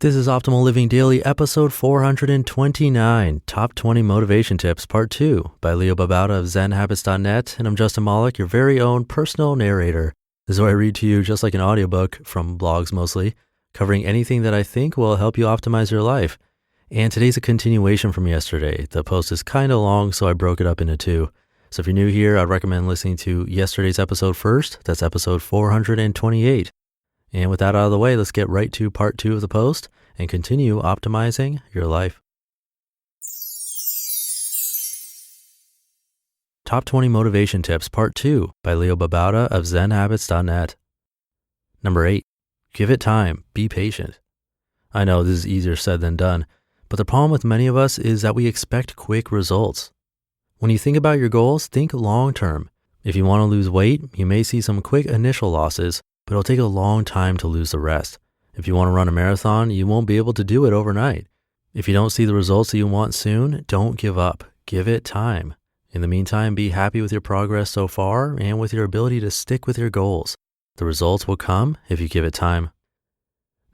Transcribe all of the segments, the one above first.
This is Optimal Living Daily, episode 429, Top 20 Motivation Tips, Part 2, by Babauta of Zen Habits.net, and I'm Justin Malik, your very own personal narrator. This is where I read to you just like an audiobook, from blogs mostly, covering anything that I think will help you optimize your life. And today's a continuation from yesterday. The post is kind of long, so I broke it up into two. So if you're new here, I'd recommend listening to yesterday's episode first. That's episode 428. And with that out of the way, let's get right to part 2 of the post and continue optimizing your life. Top 20 Motivation Tips, Part 2, by Babauta of Zen Habits.net. Number 8, give it time, be patient. I know this is easier said than done, but the problem with many of us is that we expect quick results. When you think about your goals, think long term. If you want to lose weight, you may see some quick initial losses, but it'll take a long time to lose the rest. If you want to run a marathon, you won't be able to do it overnight. If you don't see the results that you want soon, don't give up. Give it time. In the meantime, be happy with your progress so far and with your ability to stick with your goals. The results will come if you give it time.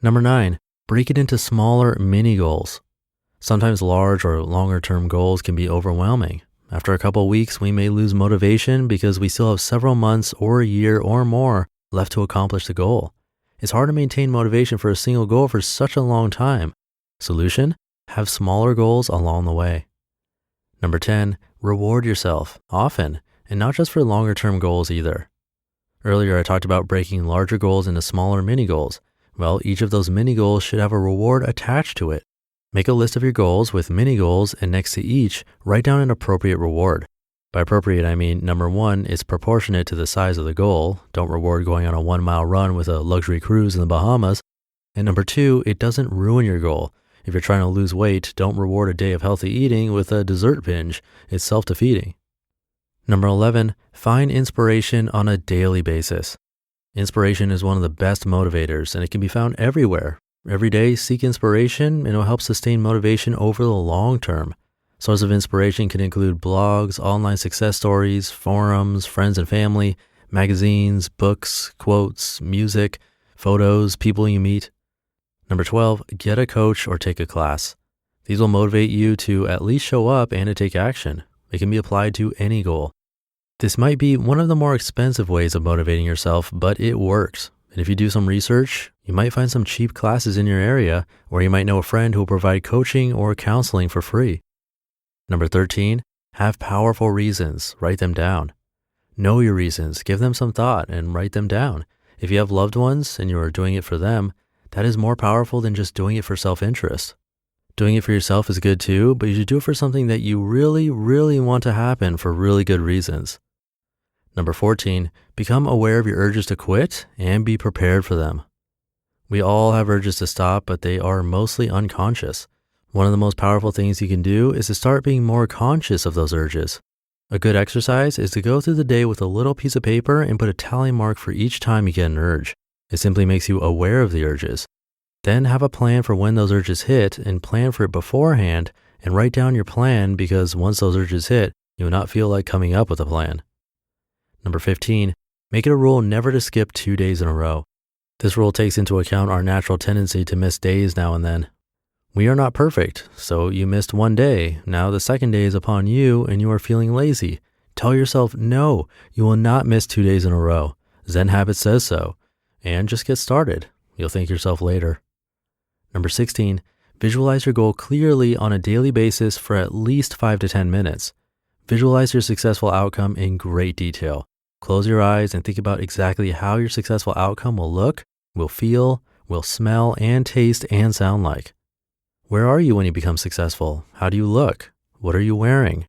Number 9, break it into smaller mini goals. Sometimes large or longer term goals can be overwhelming. After a couple of weeks, we may lose motivation because we still have several months or a year or more left to accomplish the goal. It's hard to maintain motivation for a single goal for such a long time. Solution? Have smaller goals along the way. Number 10, reward yourself often, and not just for longer term goals either. Earlier, I talked about breaking larger goals into smaller mini goals. Well, each of those mini goals should have a reward attached to it. Make a list of your goals with mini goals, and next to each, write down an appropriate reward. By appropriate, I mean, number 1, it's proportionate to the size of the goal. Don't reward going on a 1-mile run with a luxury cruise in the Bahamas. And number 2, it doesn't ruin your goal. If you're trying to lose weight, don't reward a day of healthy eating with a dessert binge. It's self-defeating. Number 11, find inspiration on a daily basis. Inspiration is one of the best motivators, and it can be found everywhere. Every day, seek inspiration, and it will help sustain motivation over the long term. Sources of inspiration can include blogs, online success stories, forums, friends and family, magazines, books, quotes, music, photos, people you meet. Number 12, get a coach or take a class. These will motivate you to at least show up and to take action. It can be applied to any goal. This might be one of the more expensive ways of motivating yourself, but it works. And if you do some research, you might find some cheap classes in your area, or you might know a friend who will provide coaching or counseling for free. Number 13, have powerful reasons. Write them down. Know your reasons. Give them some thought and write them down. If you have loved ones and you are doing it for them, that is more powerful than just doing it for self-interest. Doing it for yourself is good too, but you should do it for something that you really, really want to happen for really good reasons. Number 14, become aware of your urges to quit and be prepared for them. We all have urges to stop, but they are mostly unconscious. One of the most powerful things you can do is to start being more conscious of those urges. A good exercise is to go through the day with a little piece of paper and put a tally mark for each time you get an urge. It simply makes you aware of the urges. Then have a plan for when those urges hit and plan for it beforehand, and write down your plan, because once those urges hit, you will not feel like coming up with a plan. Number 15, make it a rule never to skip 2 days in a row. This rule takes into account our natural tendency to miss days now and then. We are not perfect, so you missed one day. Now the second day is upon you and you are feeling lazy. Tell yourself, no, you will not miss 2 days in a row. Zen Habits says so. And just get started. You'll thank yourself later. Number 16, visualize your goal clearly on a daily basis for at least 5 to 10 minutes. Visualize your successful outcome in great detail. Close your eyes and think about exactly how your successful outcome will look, will feel, will smell, and taste and sound like. Where are you when you become successful? How do you look? What are you wearing?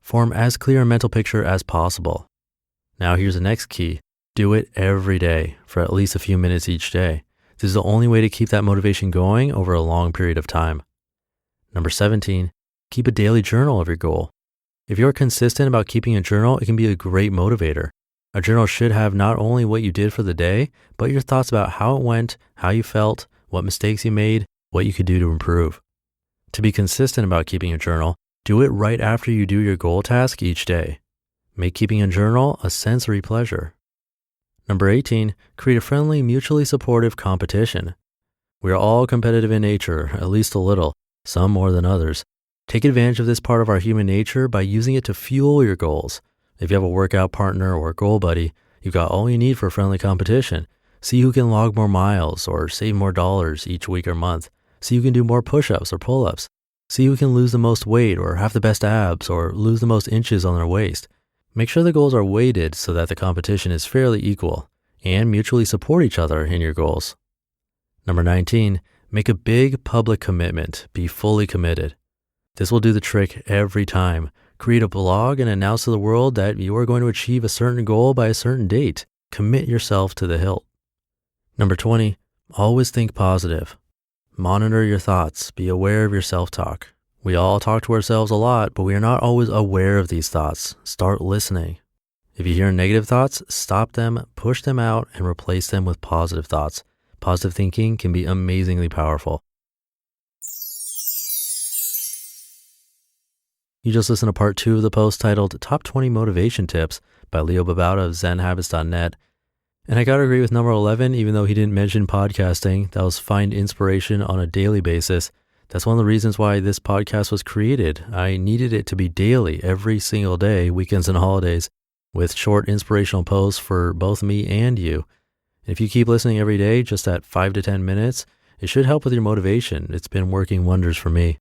Form as clear a mental picture as possible. Now here's the next key. Do it every day for at least a few minutes each day. This is the only way to keep that motivation going over a long period of time. Number 17, keep a daily journal of your goal. If you're consistent about keeping a journal, it can be a great motivator. A journal should have not only what you did for the day, but your thoughts about how it went, how you felt, what mistakes you made, what you could do to improve. To be consistent about keeping a journal, do it right after you do your goal task each day. Make keeping a journal a sensory pleasure. Number 18, create a friendly, mutually supportive competition. We are all competitive in nature, at least a little, some more than others. Take advantage of this part of our human nature by using it to fuel your goals. If you have a workout partner or goal buddy, you've got all you need for friendly competition. See who can log more miles or save more dollars each week or month. See who can do more push-ups or pull-ups. See who can lose the most weight or have the best abs or lose the most inches on their waist. Make sure the goals are weighted so that the competition is fairly equal and mutually support each other in your goals. Number 19, make a big public commitment. Be fully committed. This will do the trick every time. Create a blog and announce to the world that you are going to achieve a certain goal by a certain date. Commit yourself to the hilt. Number 20, always think positive. Monitor your thoughts. Be aware of your self-talk. We all talk to ourselves a lot, but we are not always aware of these thoughts. Start listening. If you hear negative thoughts, stop them, push them out, and replace them with positive thoughts. Positive thinking can be amazingly powerful. You just listened to part 2 of the post titled Top 20 Motivation Tips by Leo Babauta of Zen Habits.net. And I gotta agree with number 11, even though he didn't mention podcasting. That was find inspiration on a daily basis. That's one of the reasons why this podcast was created. I needed it to be daily, every single day, weekends and holidays, with short inspirational posts for both me and you. And if you keep listening every day, just at 5 to 10 minutes, it should help with your motivation. It's been working wonders for me.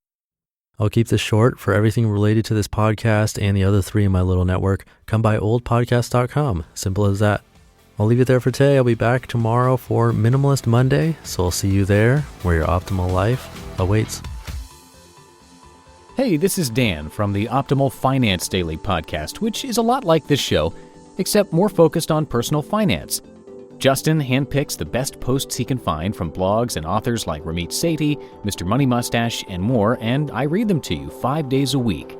I'll keep this short. For everything related to this podcast and the other 3 in my little network, come by oldpodcast.com. Simple as that. I'll leave it there for today. I'll be back tomorrow for Minimalist Monday, so I'll see you there where your optimal life awaits. Hey, this is Dan from the Optimal Finance Daily podcast, which is a lot like this show, except more focused on personal finance. Justin handpicks the best posts he can find from blogs and authors like Ramit Sethi, Mr. Money Mustache, and more, and I read them to you 5 days a week.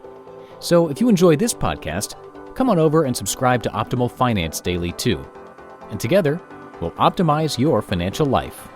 So if you enjoy this podcast, come on over and subscribe to Optimal Finance Daily too. And together, we'll optimize your financial life.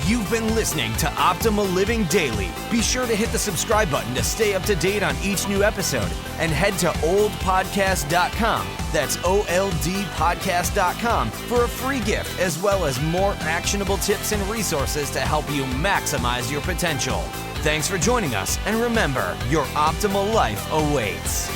You've been listening to Optimal Living Daily. Be sure to hit the subscribe button to stay up to date on each new episode and head to oldpodcast.com. That's OLDpodcast.com for a free gift as well as more actionable tips and resources to help you maximize your potential. Thanks for joining us, and remember, your optimal life awaits.